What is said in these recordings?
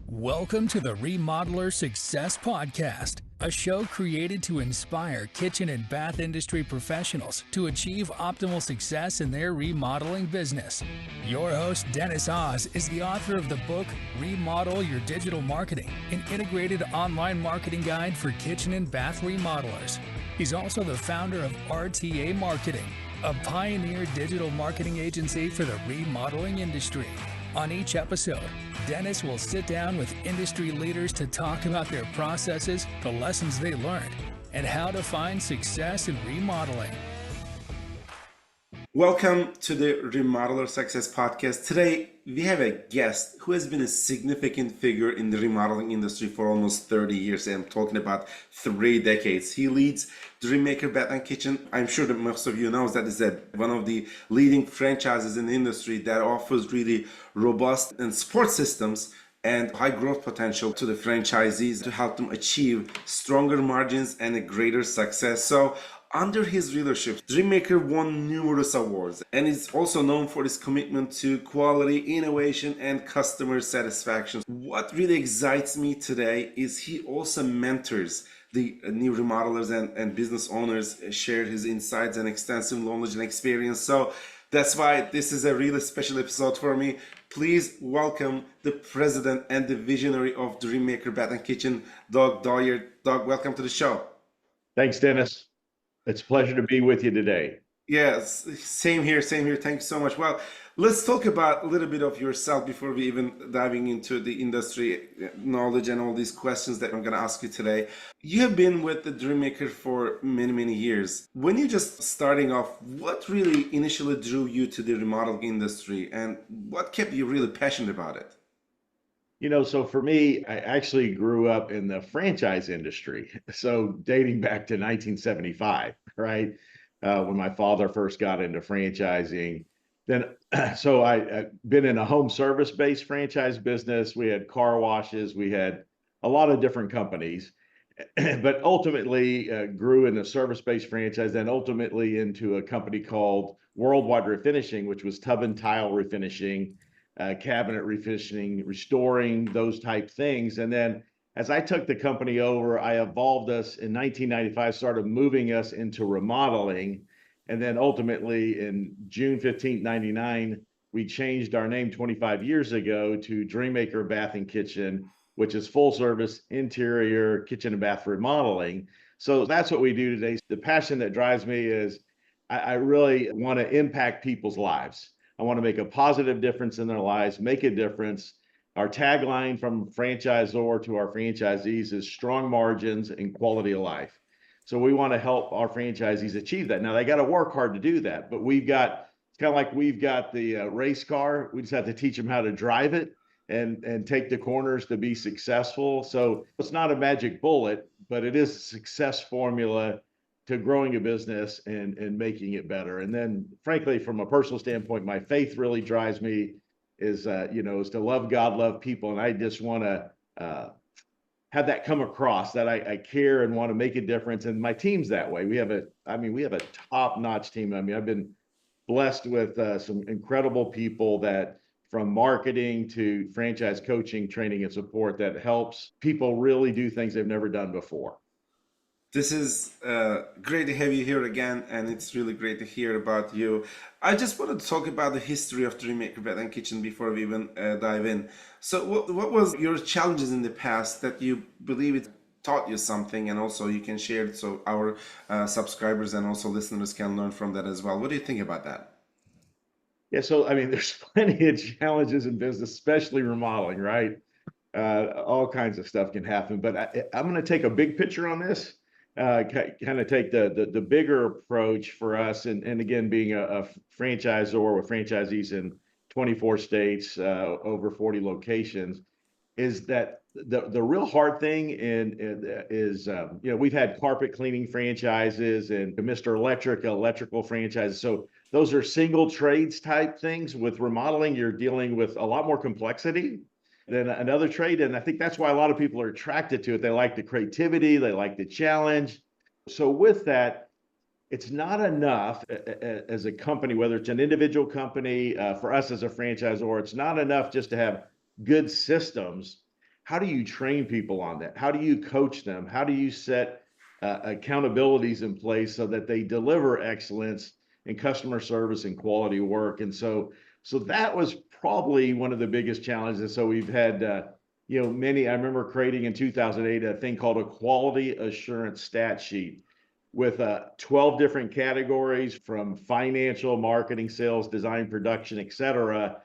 Welcome to the Remodeler Success Podcast, a show created to inspire kitchen and bath industry professionals to achieve optimal success in their remodeling business. Your host, Dennis Oz, is the author of the book, Remodel Your Digital Marketing, an integrated online marketing guide for kitchen and bath remodelers. He's also the founder of RTA Marketing, a pioneer digital marketing agency for the remodeling industry. On each episode, Dennis will sit down with industry leaders to talk about their processes, the lessons they learned, and how to find success in remodeling. Welcome to the Remodeler Success Podcast. Today, we have a guest who has been a significant figure in the remodeling industry for almost 30 years. I'm talking about 3 decades. He leads DreamMaker Bath and Kitchen. I'm sure that most of you know that is one of the leading franchises in the industry that offers really robust and support systems and high growth potential to the franchisees to help them achieve stronger margins and a greater success. So under his leadership, DreamMaker won numerous awards and is also known for his commitment to quality, innovation, and customer satisfaction. What really excites me today is he also mentors the new remodelers and business owners, share his insights and extensive knowledge and experience. So that's why this is a really special episode for me. Please welcome the president and the visionary of DreamMaker Bath and Kitchen, Dwyer. Doug, welcome to the show. Thanks, Dennis. It's a pleasure to be with you today. Yes, same here. Thanks so much. Well, let's talk about a little bit of yourself before we even diving into the industry knowledge and all these questions that I'm going to ask you today. You have been with the DreamMaker for many, many years. When you're just starting off, what really initially drew you to the remodeling industry and what kept you really passionate about it? So for me, I actually grew up in the franchise industry. So dating back to 1975, right? When my father first got into franchising. So I've been in a home service-based franchise business. We had car washes. We had a lot of different companies, but ultimately grew in a service-based franchise, then ultimately into a company called Worldwide Refinishing, which was tub and tile refinishing, cabinet refinishing, restoring, those type things. And then as I took the company over, I evolved us in 1995, started moving us into remodeling. And then ultimately in June 15th, 99, we changed our name 25 years ago to DreamMaker Bath and Kitchen, which is full service interior kitchen and bath remodeling. So that's what we do today. The passion that drives me is I really want to impact people's lives. I want to make a positive difference in their lives, make a difference. Our tagline from franchisor to our franchisees is strong margins and quality of life. So we want to help our franchisees achieve that. Now they got to work hard to do that, but it's kind of like we've got the race car. We just have to teach them how to drive it and take the corners to be successful. So it's not a magic bullet, but it is a success formula to growing a business and making it better. And then frankly, from a personal standpoint, my faith really drives me is to love God, love people. And I just want to have that come across that I care and want to make a difference. And my team's that way. We have a top-notch team. I've been blessed with some incredible people that from marketing to franchise coaching, training, and support that helps people really do things they've never done before. This is great to have you here again, and it's really great to hear about you. I just wanted to talk about the history of DreamMaker Bath and Kitchen before we even dive in. So what was your challenges in the past that you believe it taught you something, and also you can share it so our subscribers and also listeners can learn from that as well? What do you think about that? Yeah, so there's plenty of challenges in business, especially remodeling, right? All kinds of stuff can happen, but I'm going to take a big picture on this. Kind of take the bigger approach for us, and again, being a franchisor with franchisees in 24 states, over 40 locations, is that the real hard thing is we've had carpet cleaning franchises and Mr. electrical franchises. So those are single trades type things. With remodeling, you're dealing with a lot more complexity than another trade. And I think that's why a lot of people are attracted to it. They like the creativity, they like the challenge. So with that, it's not enough as a company, whether it's an individual company, for us as a franchisor, it's not enough just to have good systems. how do you train people on that? How do you coach them? How do you set accountabilities in place so that they deliver excellence in customer service and quality work? And so that was probably one of the biggest challenges. So we've had many. I remember creating in 2008 a thing called a quality assurance stat sheet with 12 different categories, from financial, marketing, sales, design, production, et cetera,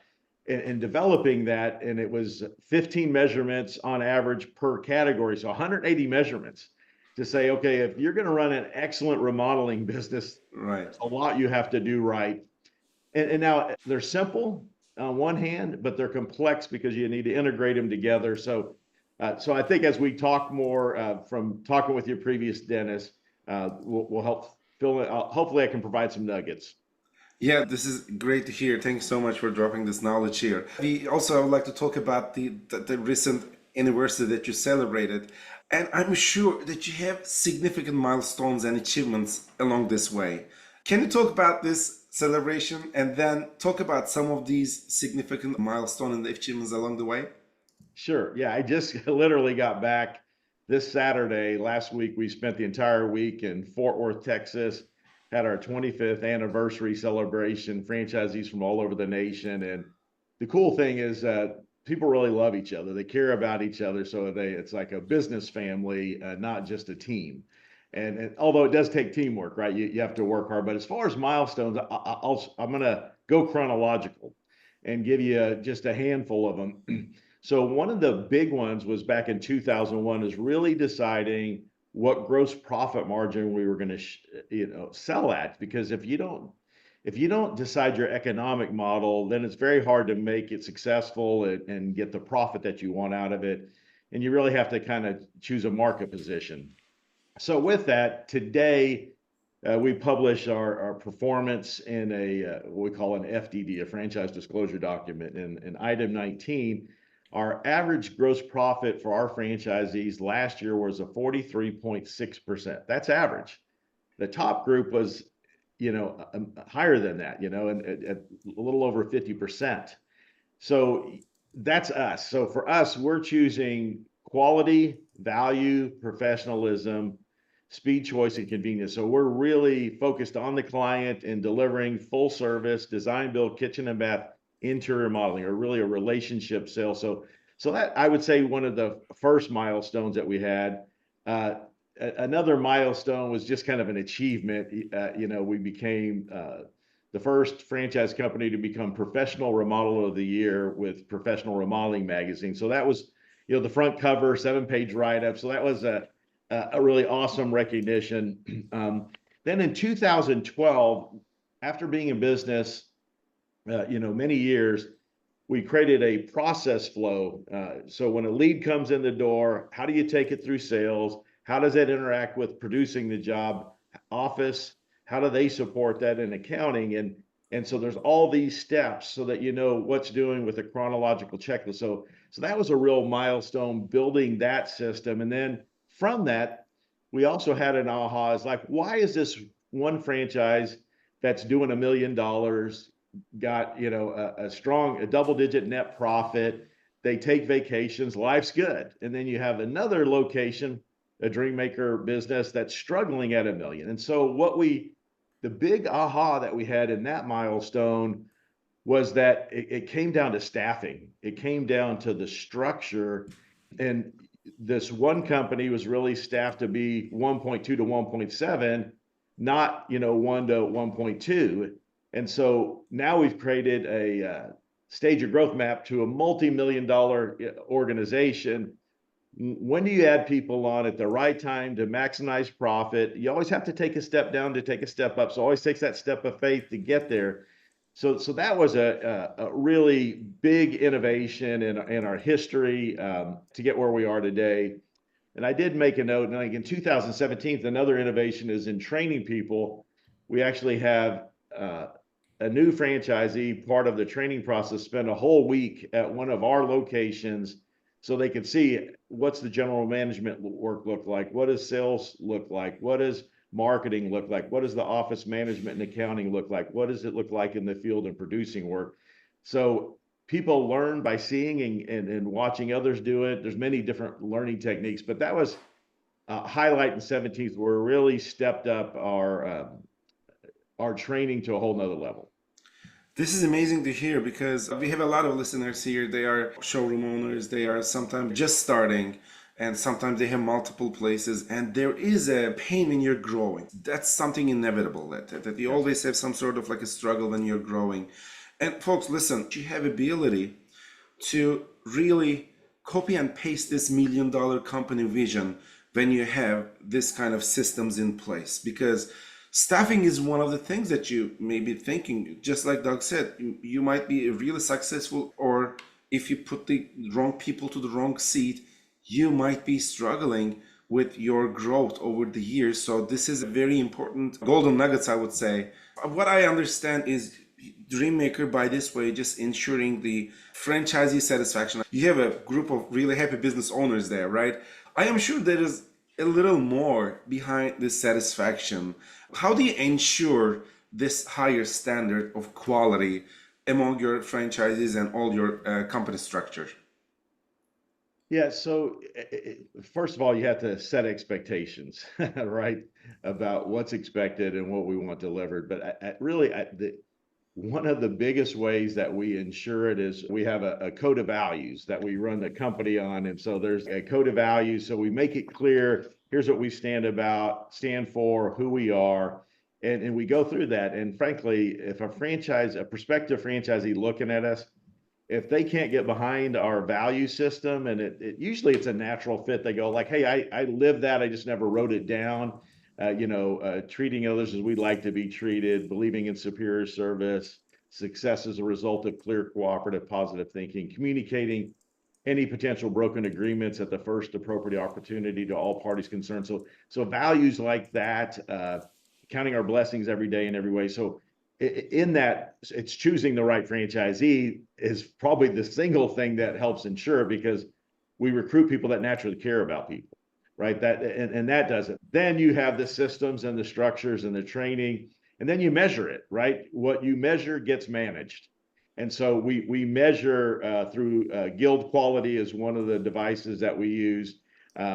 and developing that. And it was 15 measurements on average per category. So 180 measurements to say, okay, if you're going to run an excellent remodeling business, Right. there's a lot you have to do right. And now they're simple on one hand, but they're complex because you need to integrate them together. So I think as we talk more from talking with your previous dentist, we'll help fill it. Hopefully I can provide some nuggets. Yeah, this is great to hear. Thanks so much for dropping this knowledge here. We also would like to talk about the recent anniversary that you celebrated. And I'm sure that you have significant milestones and achievements along this way. Can you talk about this celebration and then talk about some of these significant milestones and achievements along the way? Sure. Yeah, I just literally got back this Saturday. Last week, we spent the entire week in Fort Worth, Texas, had our 25th anniversary celebration, franchisees from all over the nation. And the cool thing is people really love each other. They care about each other. So it's like a business family, not just a team. And although it does take teamwork, right? You have to work hard. But as far as milestones, I'm going to go chronological and give you just a handful of them. So one of the big ones was back in 2001 is really deciding what gross profit margin we were going to sell at, because if you don't decide your economic model, then it's very hard to make it successful and get the profit that you want out of it. And you really have to kind of choose a market position. So with that, today we publish our performance in what we call an FDD, a franchise disclosure document. In item 19, our average gross profit for our franchisees last year was a 43.6%. That's average. The top group was, higher than that, and at a little over 50%. So that's us. So for us, we're choosing quality, value, professionalism, speed, choice, and convenience. So we're really focused on the client and delivering full service, design, build, kitchen and bath, interior modeling, or really a relationship sale. So that, I would say, one of the first milestones that we had. Another milestone was just kind of an achievement. We became the first franchise company to become Professional Remodeler of the Year with Professional Remodeling Magazine. So that was, the front cover, 7-page write-up. So that was a really awesome recognition. Then in 2012, after being in business, many years, we created a process flow. So when a lead comes in the door, how do you take it through sales? How does that interact with producing the job, office? How do they support that in accounting? And so there's all these steps so that you know what's doing with a chronological checklist. So that was a real milestone, building that system. And then from that, we also had an aha. It's like, why is this one franchise that's doing $1 million, got a strong double-digit net profit? They take vacations, life's good. And then you have another location, a DreamMaker business, that's struggling at $1 million. And so the big aha that we had in that milestone was that it came down to staffing. It came down to the structure. And this one company was really staffed to be 1.2 to 1.7, not 1 to 1.2. And so now we've created a stage of growth map to a multi-million-dollar organization. When do you add people on at the right time to maximize profit? You always have to take a step down to take a step up. So it always takes that step of faith to get there. So that was a really big innovation in our history to get where we are today. And I did make a note, and like in 2017, another innovation is in training people. We actually have a new franchisee, part of the training process, spend a whole week at one of our locations so they can see what's the general management work look like, what does sales look like, what does marketing look like, what does the office management and accounting look like, what does it look like in the field and producing work. So people learn by seeing and watching others do it. There's many different learning techniques, but that was a highlight in 17th where we really stepped up our training to a whole nother level. This is amazing to hear because we have a lot of listeners here. They are showroom owners. They are sometimes just starting, and sometimes they have multiple places. And there is a pain when you're growing. That's something inevitable. That you always have some sort of like a struggle when you're growing. And folks, listen, you have ability to really copy and paste this $1 million company vision when you have this kind of systems in place, because staffing is one of the things that you may be thinking, just like Doug said, you might be really successful, or if you put the wrong people to the wrong seat, you might be struggling with your growth over the years. So this is a very important golden nuggets, I would say. What I understand is DreamMaker by this way just ensuring the franchisee satisfaction. You have a group of really happy business owners there, right? I am sure there is a little more behind this satisfaction. How do you ensure this higher standard of quality among your franchisees and all your company structure? Yeah, so first of all, you have to set expectations, right, about what's expected and what we want delivered. But one of the biggest ways that we ensure it is we have a code of values that we run the company on. And so there's a code of values. So we make it clear, here's what we stand for, who we are, and we go through that. And frankly, if a prospective franchisee looking at us, if they can't get behind our value system, and usually it's a natural fit, they go like, hey, I live that, I just never wrote it down. Treating others as we'd like to be treated, believing in superior service, success as a result of clear, cooperative, positive thinking, communicating any potential broken agreements at the first appropriate opportunity to all parties concerned. So values like that, counting our blessings every day in every way. So in that, it's choosing the right franchisee is probably the single thing that helps ensure, because we recruit people that naturally care about people. Right. And that does it. Then you have the systems and the structures and the training, and then you measure it. Right. What you measure gets managed. And so we measure through guild quality is one of the devices that we use.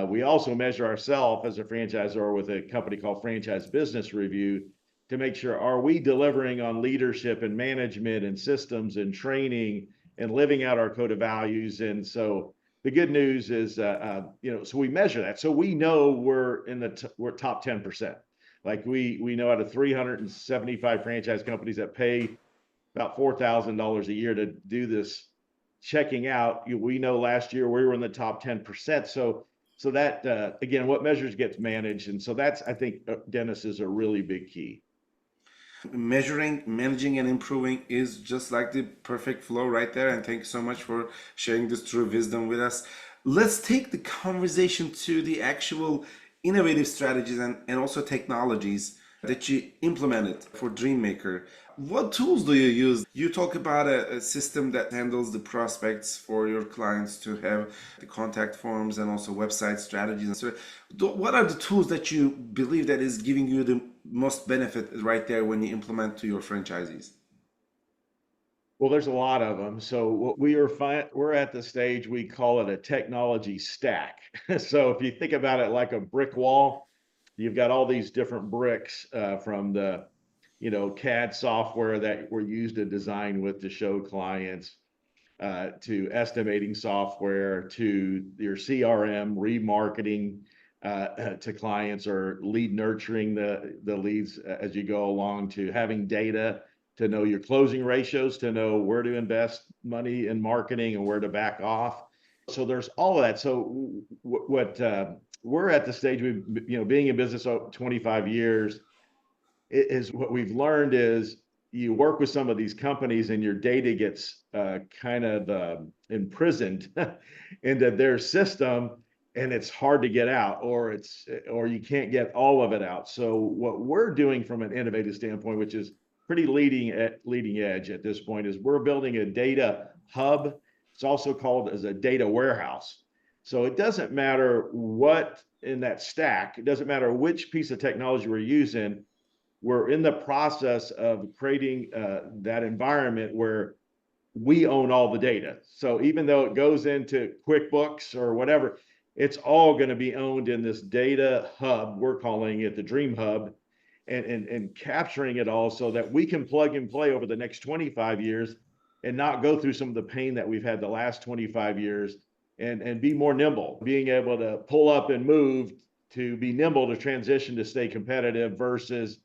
We also measure ourselves as a franchisor with a company called Franchise Business Review to make sure, are we delivering on leadership and management and systems and training and living out our code of values. And so the good news is, so we measure that. So we know we're top 10%. Like we know out of 375 franchise companies that pay about $4,000 a year to do this checking out, we know last year we were in the top 10%. So that, again, what measures gets managed. And so that's, I think, Dennis, is a really big key. Measuring, managing, and improving is just like the perfect flow right there. And thank you so much for sharing this true wisdom with us. Let's take the conversation to the actual innovative strategies and also technologies that you implemented for DreamMaker. What tools do you use? You talk about a system that handles the prospects for your clients to have the contact forms and also website strategies. And so what are the tools that you believe that is giving you the most benefit right there when you implement to your franchisees? Well, there's a lot of them. So what we're at the stage, we call it a technology stack. So if you think about it like a brick wall, you've got all these different bricks from the CAD software that were used to design with to show clients, to estimating software, to your CRM, remarketing to clients, or lead nurturing the leads as you go along, to having data to know your closing ratios, to know where to invest money in marketing and where to back off. So there's all of that. So what we're at the stage, being in business over 25 years, is what we've learned is you work with some of these companies and your data gets kind of imprisoned into their system, and it's hard to get out, or you can't get all of it out. So what we're doing from an innovative standpoint, which is pretty leading edge at this point, is we're building a data hub. It's also called as a data warehouse. So it doesn't matter what in that stack, it doesn't matter which piece of technology we're using, we're in the process of creating that environment where we own all the data. So even though it goes into QuickBooks or whatever, it's all going to be owned in this data hub. We're calling it the Dream Hub, and capturing it all so that we can plug and play over the next 25 years and not go through some of the pain that we've had the last 25 years, and be more nimble, being able to pull up and move, to be nimble, to transition, to stay competitive, versus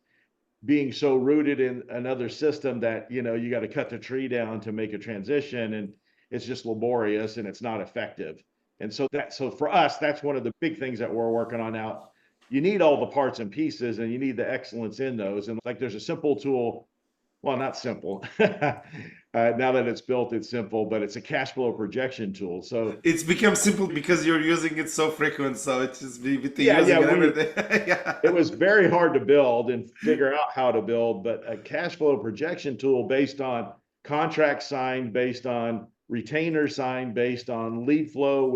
being so rooted in another system that, you got to cut the tree down to make a transition, and it's just laborious and it's not effective. And so for us, that's one of the big things that we're working on now. You need all the parts and pieces, and you need the excellence in those. And like, there's a simple tool, well, not simple. Now that it's built, it's simple, but it's a cash flow projection tool. So It's become simple because you're using it so frequent, so it's just be with the yeah, using yeah, and everything. Yeah. it was very hard to build and figure out how to build, but a cash flow projection tool based on contracts signed, based on retainers signed, based on lead flow,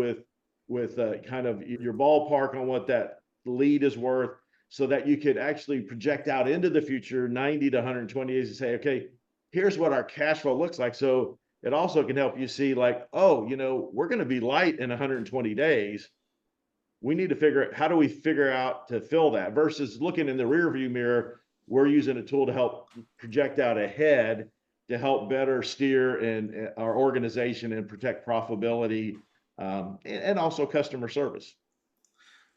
with kind of your ballpark on what that lead is worth, so that you could actually project out into the future 90 to 120 days and say, okay, here's what our cash flow looks like. So it also can help you see, like, oh, we're going to be light in 120 days. We need to figure out, how do we figure out to fill that, versus looking in the rear view mirror. We're using a tool to help project out ahead, to help better steer in our organization and protect profitability, and also customer service.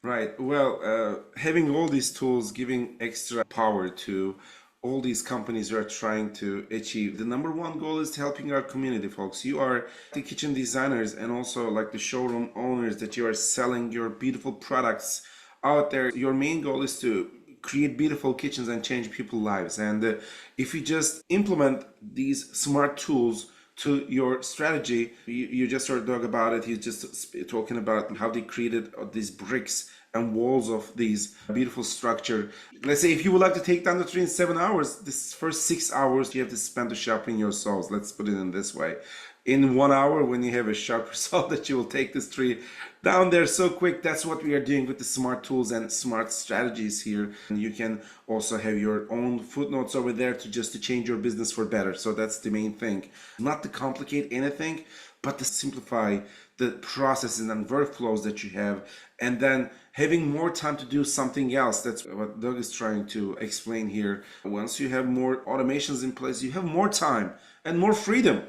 Right. Well, having all these tools, giving extra power to all these companies who are trying to achieve. The number one goal is helping our community, folks. You are the kitchen designers and also like the showroom owners that you are selling your beautiful products out there. Your main goal is to create beautiful kitchens and change people's lives. And if you just implement these smart tools to your strategy, you just heard Doug about it. He's just talking about how they created these bricks and walls of these beautiful structure. Let's say if you would like to take down the tree in 7 hours, this first 6 hours you have to spend to sharpen your saws. Let's put it in this way. In 1 hour, when you have a sharper saw, that you will take this tree down there so quick. That's what we are doing with the smart tools and smart strategies here. And you can also have your own footnotes over there to change your business for better. So that's the main thing. Not to complicate anything, but to simplify the processes and workflows that you have, and then having more time to do something else. That's what Doug is trying to explain here. Once you have more automations in place, you have more time and more freedom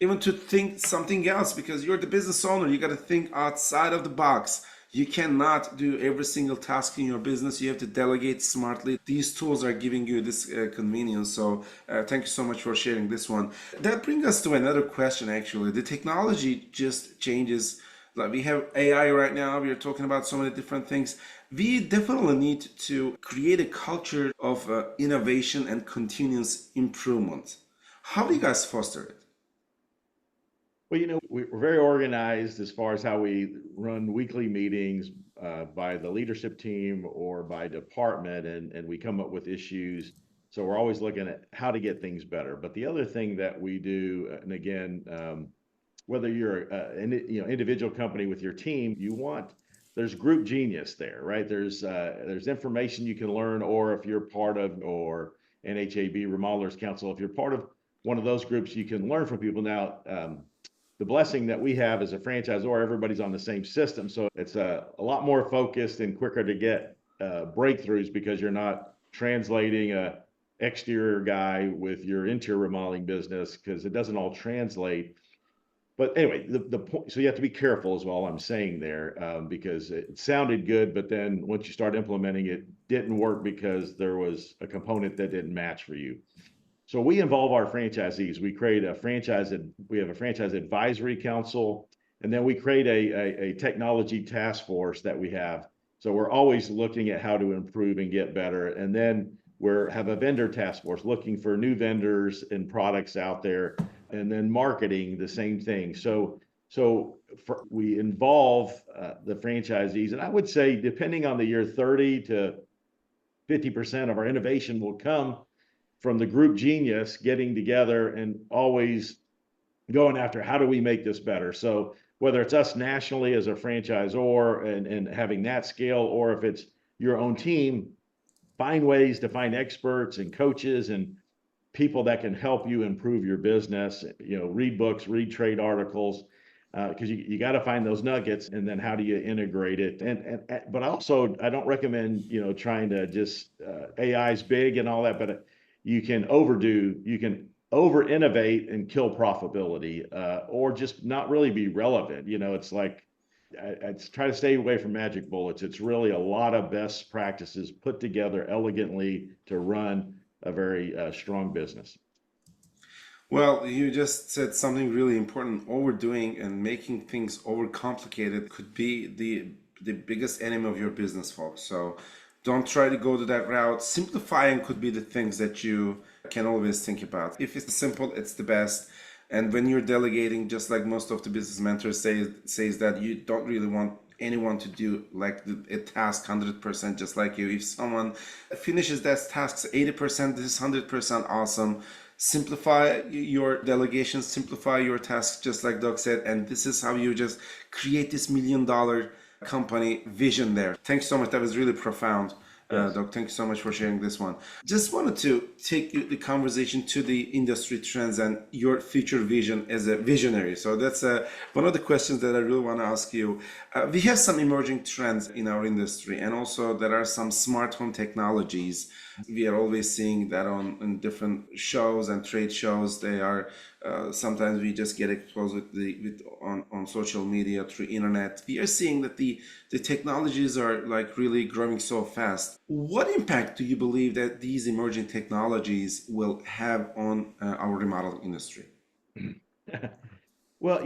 even to think something else, because you're the business owner. You got to think outside of the box. You cannot do every single task in your business. You have to delegate smartly. These tools are giving you this convenience. So thank you so much for sharing this one. That brings us to another question, actually. The technology just changes. Like, we have AI right now. We are talking about so many different things. We definitely need to create a culture of innovation and continuous improvement. How do you guys foster it? Well, we're very organized as far as how we run weekly meetings, by the leadership team or by department, and we come up with issues. So we're always looking at how to get things better. But the other thing that we do, and again, whether you're an individual company with your team, there's group genius there, right? There's information you can learn, or if you're part of, or NHAB Remodelers Council, if you're part of one of those groups, you can learn from people. Now, the blessing that we have as a franchisor, everybody's on the same system. So it's a lot more focused and quicker to get breakthroughs, because you're not translating a exterior guy with your interior remodeling business, because it doesn't all translate. But anyway, the point, so you have to be careful is all I'm saying there, because it sounded good, but then once you start implementing it, didn't work because there was a component that didn't match for you. So we involve our franchisees. We have a franchise advisory council, and then we create a technology task force that we have. So we're always looking at how to improve and get better. And then have a vendor task force looking for new vendors and products out there, and then marketing, the same thing. So we involve the franchisees, and I would say, depending on the year, 30 to 50% of our innovation will come from the group genius getting together and always going after, how do we make this better? So whether it's us nationally as a franchisor and having that scale, or if it's your own team, find ways to find experts and coaches and people that can help you improve your business, read books, read trade articles, because you got to find those nuggets, and then how do you integrate it? But also, I don't recommend, trying to just, AI's big and all that, but you can over innovate and kill profitability, or just not really be relevant. It's like, I try to stay away from magic bullets. It's really a lot of best practices put together elegantly to run a very strong business. Well, you just said something really important. Overdoing and making things overcomplicated could be the biggest enemy of your business, folks. So don't try to go to that route. Simplifying could be the things that you can always think about. If it's simple, it's the best. And when you're delegating, just like most of the business mentors says that you don't really want anyone to do like a task 100% just like you. If someone finishes that task 80%, this is 100% awesome. Simplify your delegations, simplify your tasks, just like Doug said, and this is how you just create this $1 million company vision there. Thanks so much. That was really profound. Yes. Doug, thank you so much for sharing this one. Just wanted to take the conversation to the industry trends and your future vision as a visionary. So that's one of the questions that I really want to ask you. We have some emerging trends in our industry, and also there are some smart home technologies. We are always seeing that in different shows and trade shows. They are sometimes we just get exposed on social media through internet. We are seeing that the technologies are like really growing so fast. What impact do you believe that these emerging technologies will have on our remodeling industry? Well,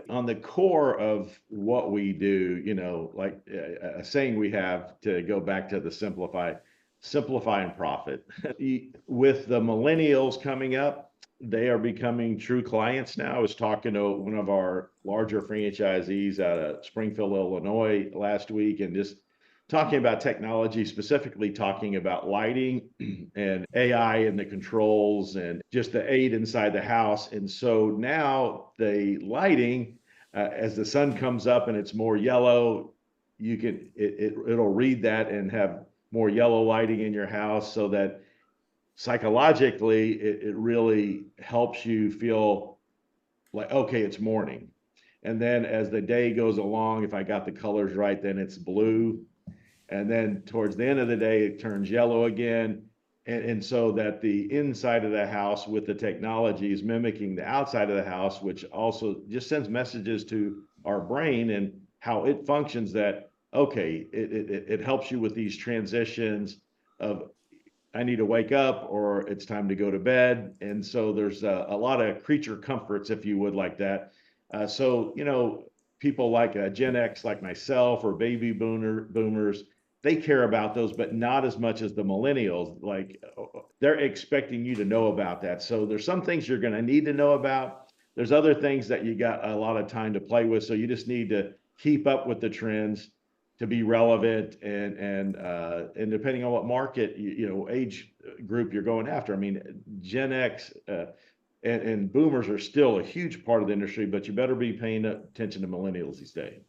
on the core of what we do, like a saying we have, to go back to the simplify and profit. With the millennials coming up, they are becoming true clients now. I was talking to one of our larger franchisees out of Springfield, Illinois last week, and just talking about technology, specifically talking about lighting and AI and the controls and just the aid inside the house. And so now the lighting, as the sun comes up and it's more yellow, it'll read that and have more yellow lighting in your house, so that psychologically it really helps you feel like, okay, it's morning. And then as the day goes along, if I got the colors right, then it's blue. And then towards the end of the day, it turns yellow again. And so that the inside of the house with the technology is mimicking the outside of the house, which also just sends messages to our brain and how it functions, that, okay, it helps you with these transitions of, I need to wake up, or it's time to go to bed. And so there's a lot of creature comforts, if you would, like that. So, people like Gen X, like myself, or baby boomers, they care about those, but not as much as the millennials. Like, they're expecting you to know about that. So there's some things you're going to need to know about. There's other things that you got a lot of time to play with. So you just need to keep up with the trends to be relevant, and depending on what market, age group you're going after. I mean, Gen X and boomers are still a huge part of the industry, but you better be paying attention to millennials these days.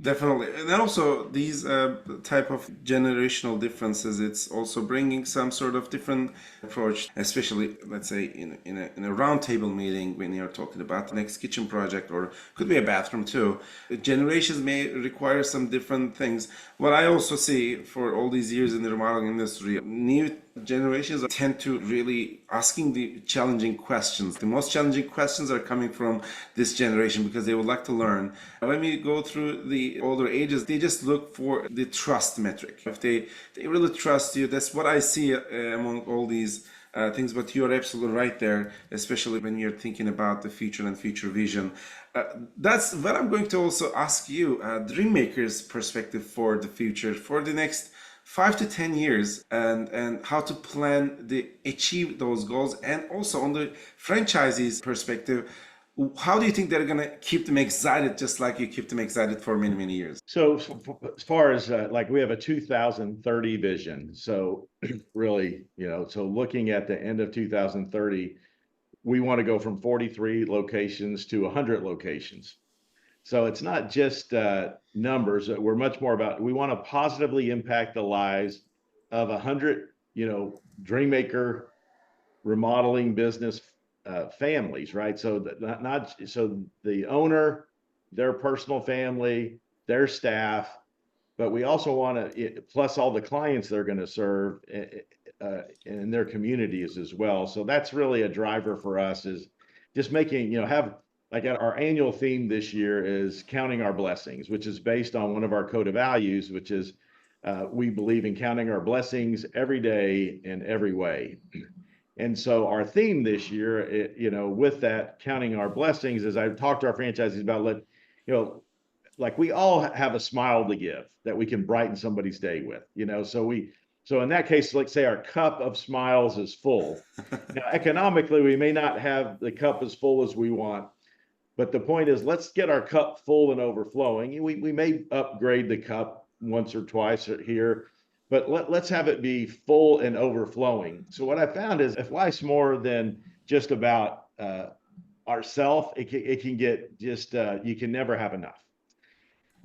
Definitely, and then also these type of generational differences. It's also bringing some sort of different approach, especially let's say in a roundtable meeting when you're talking about the next kitchen project, or could be a bathroom too. Generations may require some different things. What I also see for all these years in the remodeling industry, new generations tend to really asking the challenging questions. The most challenging questions are coming from this generation because they would like to learn. When we go through the older ages, they just look for the trust metric. If they really trust you, that's what I see among all these things. But you're absolutely right there, especially when you're thinking about the future and future vision. That's what I'm going to also ask you, DreamMaker's perspective for the future, for the next 5 to 10 years, and how to plan to achieve those goals. And also on the franchisees perspective, how do you think they're going to keep them excited, just like you keep them excited for many, many years? So as far as like, we have a 2030 vision. So really, so looking at the end of 2030, we want to go from 43 locations to 100 locations. So it's not just numbers. We're much more about, we want to positively impact the lives of 100, DreamMaker remodeling business families, right? So that so the owner, their personal family, their staff, but we also want to plus all the clients they're going to serve in their communities as well. So that's really a driver for us, is just making, have like our annual theme this year is counting our blessings, which is based on one of our code of values, which is we believe in counting our blessings every day in every way. And so our theme this year, with that counting our blessings, is I've talked to our franchisees about like we all have a smile to give that we can brighten somebody's day with, so in that case, like say our cup of smiles is full. Now, economically, we may not have the cup as full as we want, but the point is, let's get our cup full and overflowing. We may upgrade the cup once or twice here, but let's have it be full and overflowing. So what I found is if life's more than just about ourself, it can get just, you can never have enough.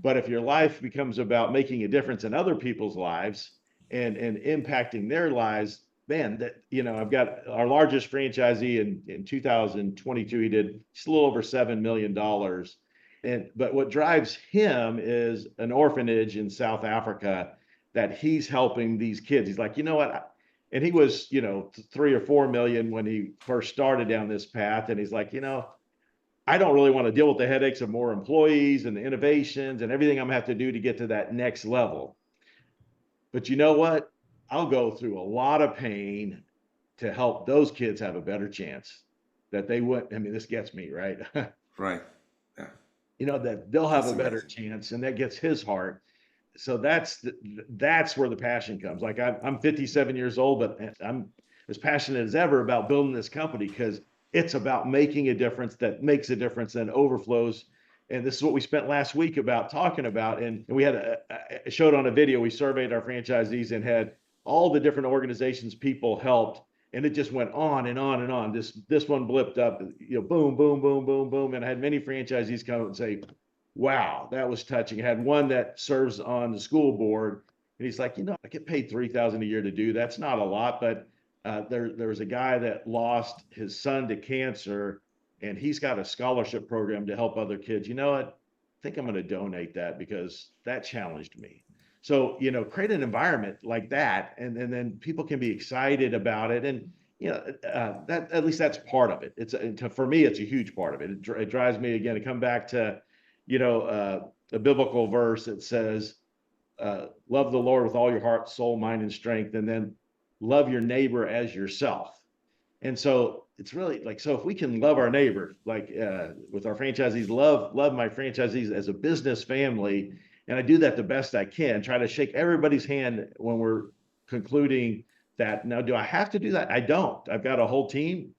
But if your life becomes about making a difference in other people's lives and impacting their lives, man, I've got our largest franchisee in 2022. He did just a little over $7 million. But what drives him is an orphanage in South Africa that he's helping these kids. He's like, you know what? And he was, 3 or 4 million when he first started down this path. And he's like, I don't really want to deal with the headaches of more employees and the innovations and everything I'm gonna have to do to get to that next level. But you know what? I'll go through a lot of pain to help those kids have a better chance that they wouldn't. I mean, this gets me, right? Right. Yeah. That they'll have That's a better amazing. chance, and that gets his heart. So that's where the passion comes. Like I'm 57 years old, but I'm as passionate as ever about building this company because it's about making a difference that makes a difference and overflows. And this is what we spent last week talking about. And we had showed on a video. We surveyed our franchisees and had all the different organizations people helped, and it just went on and on and on. This one blipped up, boom, boom, boom, boom, boom. And I had many franchisees come and say, wow, that was touching. I had one that serves on the school board, and he's like, I get paid $3,000 a year to do. That's not a lot, but there was a guy that lost his son to cancer, and he's got a scholarship program to help other kids. You know what? I think I'm going to donate that because that challenged me. So, create an environment like that, and then people can be excited about it. And, that at least that's part of it. For me, it's a huge part of it. It drives me again to come back to, a biblical verse that says, love the Lord with all your heart, soul, mind, and strength, and then love your neighbor as yourself. And so it's really like, so if we can love our neighbor, like with our franchisees, love my franchisees as a business family, and I do that the best I can, try to shake everybody's hand when we're concluding that. Now, do I have to do that? I don't. I've got a whole team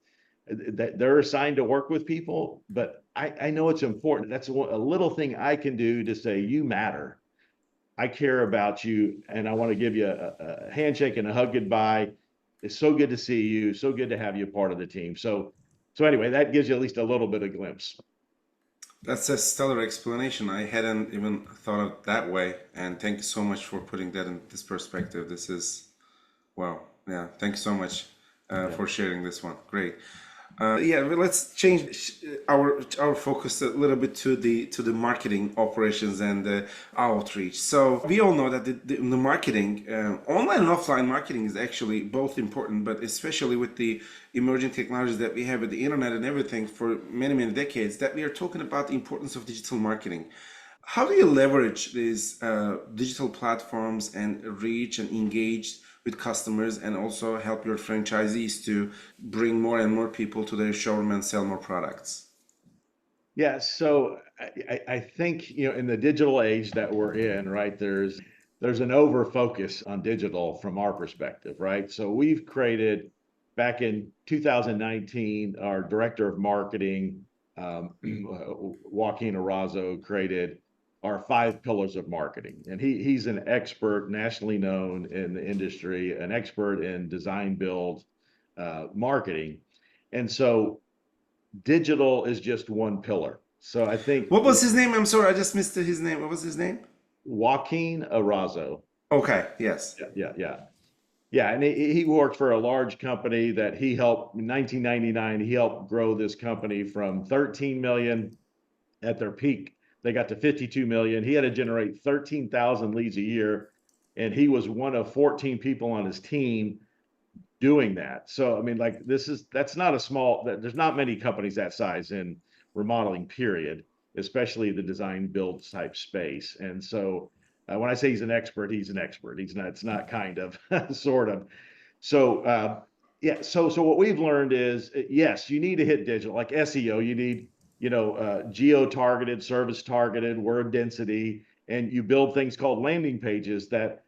that they're assigned to work with people, but I know it's important. That's a little thing I can do to say, you matter. I care about you, and I want to give you a handshake and a hug goodbye. It's so good to see you. So good to have you part of the team. So anyway, that gives you at least a little bit of glimpse. That's a stellar explanation. I hadn't even thought of it that way. And thank you so much for putting that in this perspective. This is, wow. Yeah. Thank you so much for sharing this one. Great. Let's change our focus a little bit to the marketing operations and the outreach. So we all know that the marketing, online and offline marketing, is actually both important, but especially with the emerging technologies that we have with the internet and everything for many, many decades, that we are talking about the importance of digital marketing. How do you leverage these digital platforms and reach and engage with customers, and also help your franchisees to bring more and more people to their showroom and sell more products? Yeah, so I think, in the digital age that we're in, right, there's an over focus on digital from our perspective, right? So we've created, back in 2019, our director of marketing, Joaquin Arazo, created our 5 pillars of marketing. And he's an expert, nationally known in the industry, an expert in design build marketing. And so digital is just one pillar. So I think. What was his name? I'm sorry, I just missed his name. What was his name? Joaquin Arazo. Okay, yes. Yeah. Yeah, and he worked for a large company that he helped in 1999. He helped grow this company from 13 million at their peak. They got to 52 million. He had to generate 13,000 leads a year, and he was one of 14 people on his team doing that. So I mean, like that's not a small. There's not many companies that size in remodeling, period, especially the design build type space. And so when I say he's an expert, he's an expert. He's not. It's not kind of, sort of. So yeah. So what we've learned is yes, you need to hit digital like SEO. You need geo targeted, service targeted, word density, and you build things called landing pages that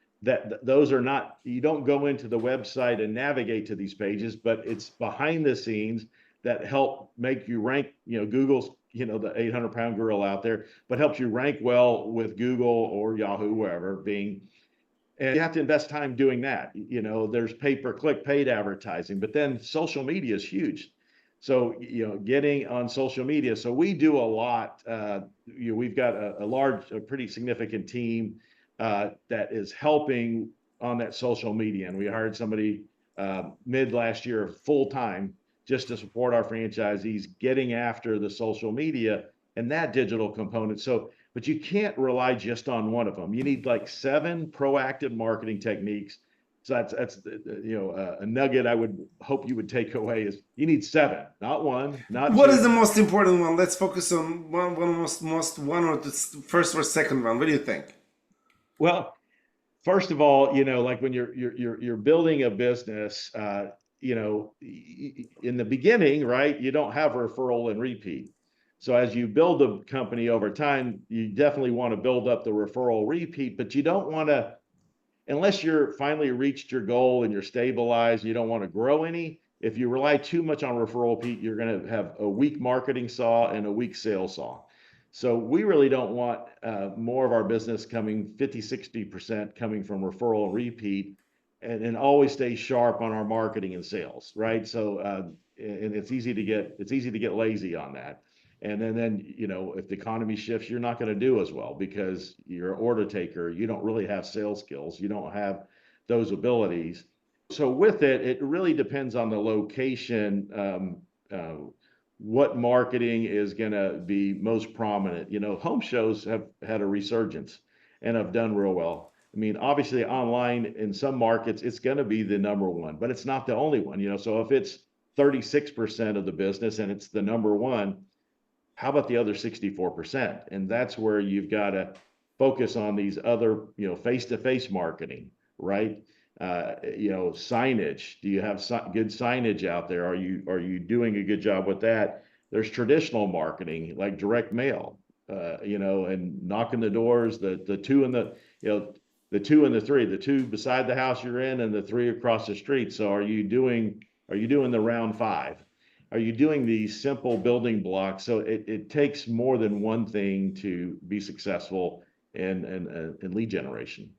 those are not, you don't go into the website and navigate to these pages, but it's behind the scenes that help make you rank. Google's the 800-pound gorilla out there, but helps you rank well with Google or Yahoo, wherever, Bing. And you have to invest time doing that. There's pay-per-click paid advertising, but then social media is huge. So getting on social media. So we do a lot. We've got a pretty significant team that is helping on that social media. And we hired somebody mid last year full time just to support our franchisees getting after the social media and that digital component. So, but you can't rely just on one of them. You need like 7 proactive marketing techniques. So that's a nugget I would hope you would take away is you need 7, not one, not What 2. is the most important one? Let's focus on one or the first or second one. What do you think? Well, first of all, like when you're building a business, in the beginning, right, you don't have referral and repeat. So as you build a company over time, you definitely want to build up the referral repeat, but you don't want to, unless you're finally reached your goal and you're stabilized, you don't want to grow any. If you rely too much on referral repeat, you're going to have a weak marketing saw and a weak sales saw. So we really don't want more of our business coming 50-60% coming from referral and repeat, and always stay sharp on our marketing and sales, right? So and it's easy to get lazy on that. And then if the economy shifts, you're not going to do as well because you're an order taker. You don't really have sales skills. You don't have those abilities. So with it, it really depends on the location. What marketing is going to be most prominent. Home shows have had a resurgence and have done real well. I mean, obviously online in some markets, it's going to be the number one, but it's not the only one. So if it's 36% of the business and it's the number one, how about the other 64%? And that's where you've got to focus on these other, face-to-face marketing, right? Signage. Do you have good signage out there? Are you doing a good job with that? There's traditional marketing like direct mail, and knocking the doors, the 2 and the 2 and the 3, the 2 beside the house you're in and the 3 across the street. So are you doing the round 5? Are you doing these simple building blocks? So it takes more than one thing to be successful in lead generation.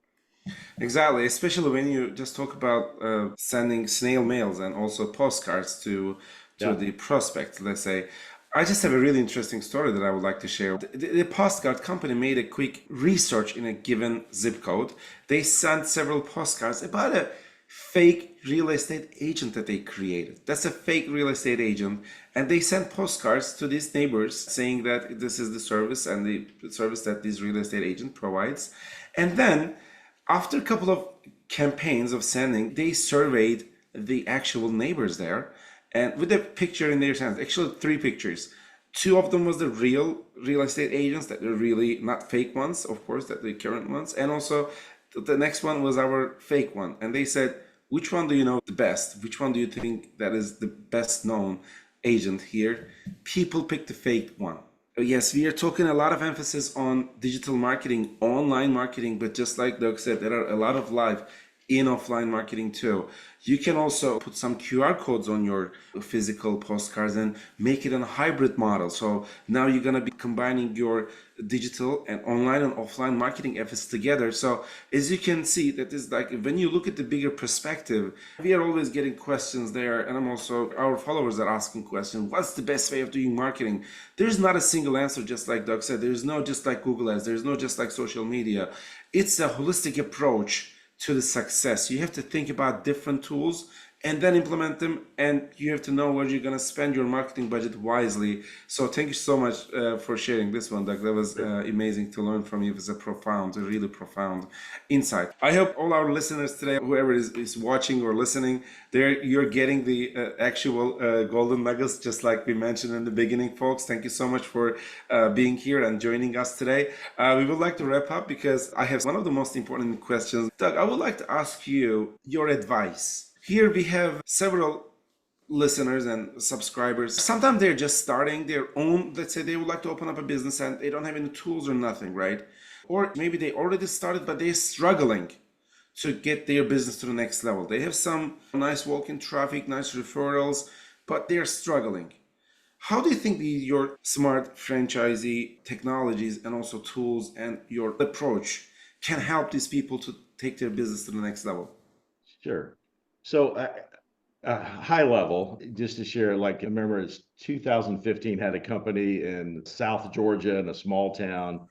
Exactly, especially when you just talk about sending snail mails and also postcards to the prospect, let's say. I just have a really interesting story that I would like to share. The postcard company made a quick research in a given zip code. They sent several postcards about a fake real estate agent that they created. That's a fake real estate agent. And they sent postcards to these neighbors saying that this is the service and the service that this real estate agent provides. And then after a couple of campaigns of sending, they surveyed the actual neighbors there and with a picture in their hands, actually 3 pictures. 2 of them was the real estate agents that are really not fake ones, of course, that the current ones. And also the next one was our fake one. And they said, which one do you know the best? Which one do you think that is the best known agent here? People picked the fake one. Yes, we are talking a lot of emphasis on digital marketing, online marketing, but just like Doug said, there are a lot of live in offline marketing too. You can also put some QR codes on your physical postcards and make it a hybrid model. So now you're going to be combining your digital and online and offline marketing efforts together. So as you can see, that is like when you look at the bigger perspective, we are always getting questions there. And I'm also, our followers are asking questions. What's the best way of doing marketing? There's not a single answer, just like Doug said. There's no just like Google Ads. There's no just like social media. It's a holistic approach to the success. You have to think about different tools and then implement them, and you have to know where you're going to spend your marketing budget wisely. So thank you so much for sharing this one, Doug. That was amazing to learn from you. It was a really profound insight. I hope all our listeners today, whoever is watching or listening, you're getting the actual golden nuggets, just like we mentioned in the beginning, folks. Thank you so much for being here and joining us today. We would like to wrap up because I have one of the most important questions. Doug, I would like to ask you your advice. Here we have several listeners and subscribers. Sometimes they're just starting their own, let's say they would like to open up a business and they don't have any tools or nothing, right? Or maybe they already started, but they're struggling to get their business to the next level. They have some nice walk-in traffic, nice referrals, but they're struggling. How do you think your smart franchisee technologies and also tools and your approach can help these people to take their business to the next level? Sure. So high level, just to share, like, I remember it's 2015, had a company in South Georgia in a small town,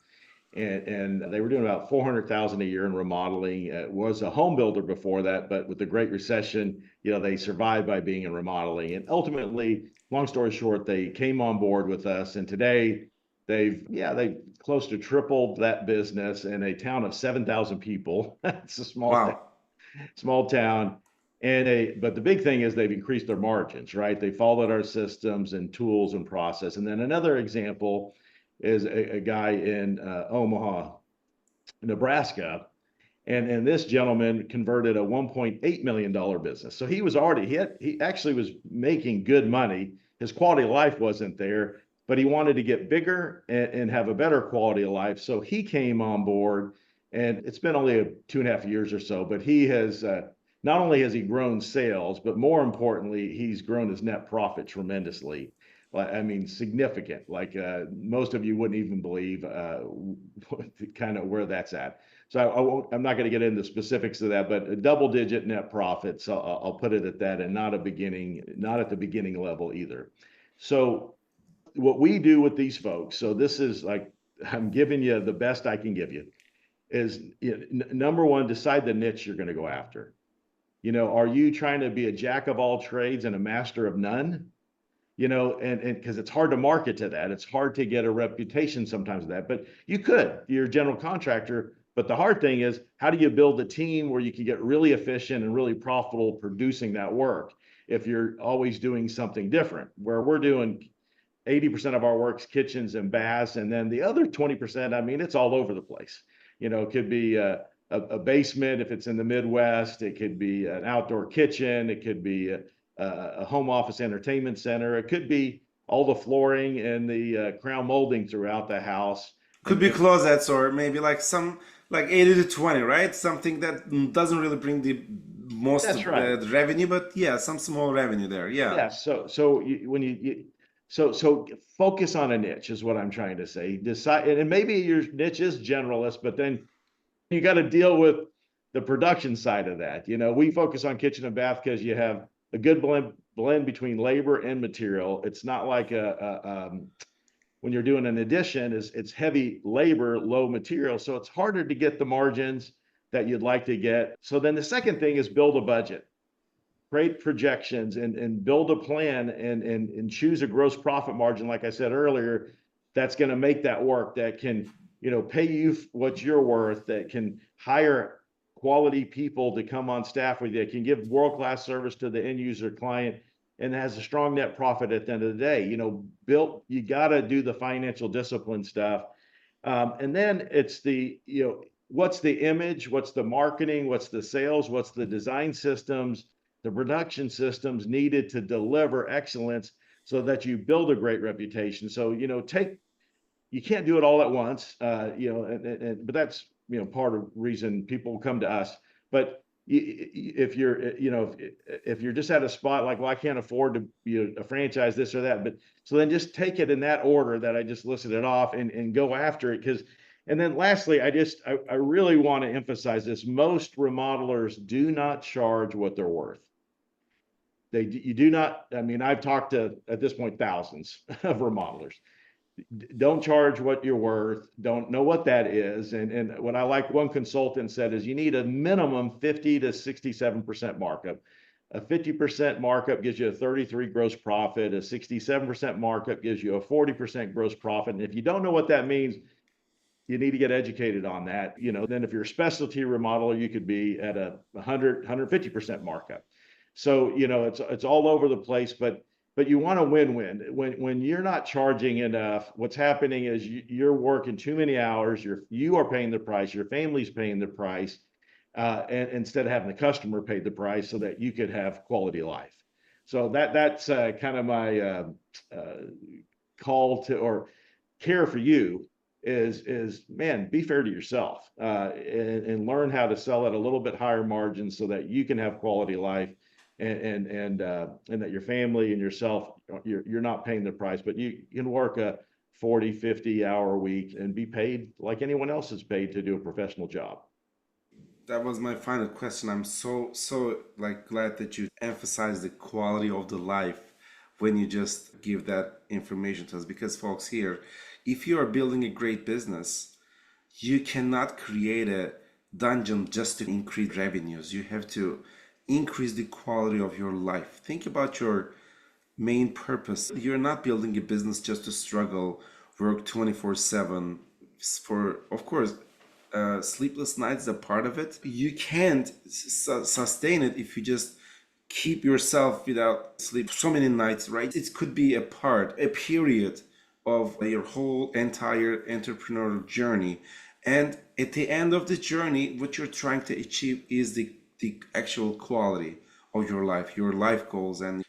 and they were doing about 400,000 a year in remodeling. It was a home builder before that, but with the Great Recession, they survived by being in remodeling. And ultimately, long story short, they came on board with us, and today they've close to tripled that business in a town of 7,000 people. It's a Wow. small town. But the big thing is they've increased their margins, right? They followed our systems and tools and process. And then another example is a guy in Omaha, Nebraska. And this gentleman converted a $1.8 million business. So he actually was making good money. His quality of life wasn't there, but he wanted to get bigger and have a better quality of life. So he came on board, and it's been only 2.5 years or so, but he has not only has he grown sales, but more importantly, he's grown his net profit tremendously. I mean, significant. Like most of you wouldn't even believe kind of where that's at. So I'm not going to get into specifics of that, but a double-digit net profits. I'll put it at that, and not at the beginning level either. So what we do with these folks, so this is like, I'm giving you the best I can give you, is number one, decide the niche you're going to go after. Are you trying to be a jack of all trades and a master of none? And because it's hard to market to that. It's hard to get a reputation sometimes of that, but you're a general contractor. But the hard thing is, how do you build a team where you can get really efficient and really profitable producing that work if you're always doing something different? Where we're doing 80% of our work's kitchens and baths, and then the other 20%, I mean, it's all over the place. It could be a basement if it's in the Midwest. It could be an outdoor kitchen. It could be a home office entertainment center. It could be all the flooring and the crown molding throughout the house. Could be closets, or maybe like 80 to 20, right? Something that doesn't really bring the most That's right. revenue, but yeah, some small revenue there. Yeah. Yeah. So focus on a niche is what I'm trying to say. Decide, and maybe your niche is generalist, but then you got to deal with the production side of that. We focus on kitchen and bath because you have a good blend between labor and material. It's not like when you're doing an addition, it's heavy labor, low material. So it's harder to get the margins that you'd like to get. So then the second thing is build a budget, create projections, and build a plan, and choose a gross profit margin, like I said earlier, that's going to make that work, that can pay you what you're worth, that can hire quality people to come on staff with you, that can give world-class service to the end user client, and has a strong net profit at the end of the day. You got to do the financial discipline stuff. And then it's what's the image, what's the marketing, what's the sales, what's the design systems, the production systems needed to deliver excellence so that you build a great reputation. So, you can't do it all at once, but that's, part of the reason people come to us. But if you're just at a spot like, well, I can't afford to be a franchise, this or that, but so then just take it in that order that I just listed it off, and go after it. And then lastly, I really want to emphasize this. Most remodelers do not charge what they're worth. You do not. I mean, I've talked to, at this point, thousands of remodelers. don't charge what you're worth, don't know what that is. And what I like one consultant said is you need a minimum 50 to 67% markup. A 50% markup gives you a 33 gross profit. A 67% markup gives you a 40% gross profit. And if you don't know what that means, you need to get educated on that. Then if you're a specialty remodeler, you could be at a 150% markup. So, it's all over the place, but you want to win-win. When you're not charging enough, what's happening is you're working too many hours. You are paying the price. Your family's paying the price, and instead of having the customer pay the price so that you could have quality life. So that's kind of my call to or care for you is man, be fair to yourself and learn how to sell at a little bit higher margins so that you can have quality life and that your family and yourself, you're not paying the price, but you can work a 40, 50 hour week and be paid like anyone else is paid to do a professional job. That was my final question. I'm so glad that you emphasize the quality of the life when you just give that information to us, because folks, here, if you are building a great business, you cannot create a dungeon just to increase revenues. You have to increase the quality of your life. Think about your main purpose. You're not building a business just to struggle, work 24/7 for, of course, sleepless nights are part of it. You can't sustain it if you just keep yourself without sleep so many nights, right? It could be a period of your whole entire entrepreneurial journey. And at the end of the journey, what you're trying to achieve is the actual quality of your life goals. And,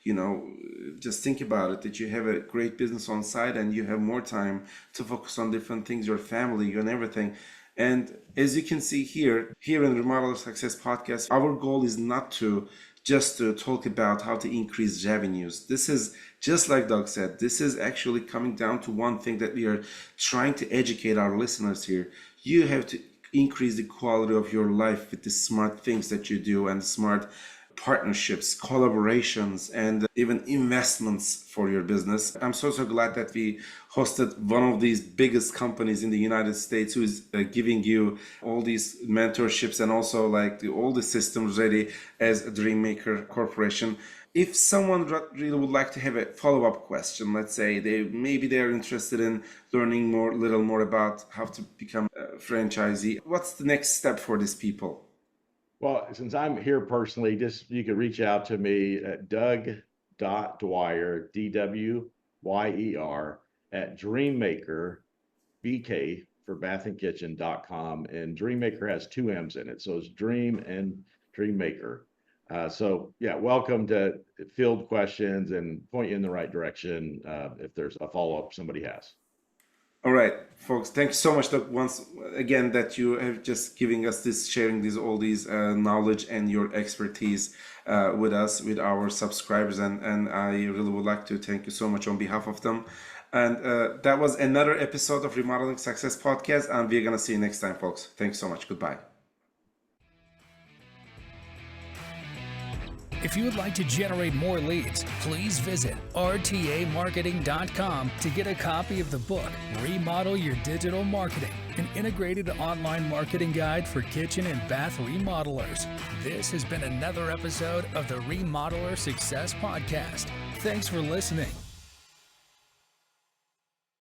just think about it, that you have a great business on site and you have more time to focus on different things, your family and everything. And as you can see here in Remodeler Success Podcast, our goal is not to just to talk about how to increase revenues. This is, just like Doug said, this is actually coming down to one thing that we are trying to educate our listeners here. You have to increase the quality of your life with the smart things that you do and smart partnerships, collaborations, and even investments for your business. I'm so glad that we hosted one of these biggest companies in the United States who is giving you all these mentorships and also all the systems ready as a DreamMaker Corporation. If someone really would like to have a follow-up question, let's say they're interested in learning a little more about how to become a franchisee, what's the next step for these people? Well, since I'm here personally, you can reach out to me at Doug.Dwyer, DWYER, at DreamMaker, BK for bathandkitchen.com. And DreamMaker has 2 M's in it. So it's Dream and DreamMaker. Welcome to field questions and point you in the right direction if there's a follow-up somebody has. All right, folks, thank you so much, Doug, once again that you have just giving us sharing all these knowledge and your expertise with us, with our subscribers, and I really would like to thank you so much on behalf of them. And that was another episode of Remodeling Success Podcast, and we're gonna see you next time, folks. Thanks so much. Goodbye. If you would like to generate more leads, please visit rtamarketing.com to get a copy of the book, Remodel Your Digital Marketing, an integrated online marketing guide for kitchen and bath remodelers. This has been another episode of the Remodeler Success Podcast. Thanks for listening.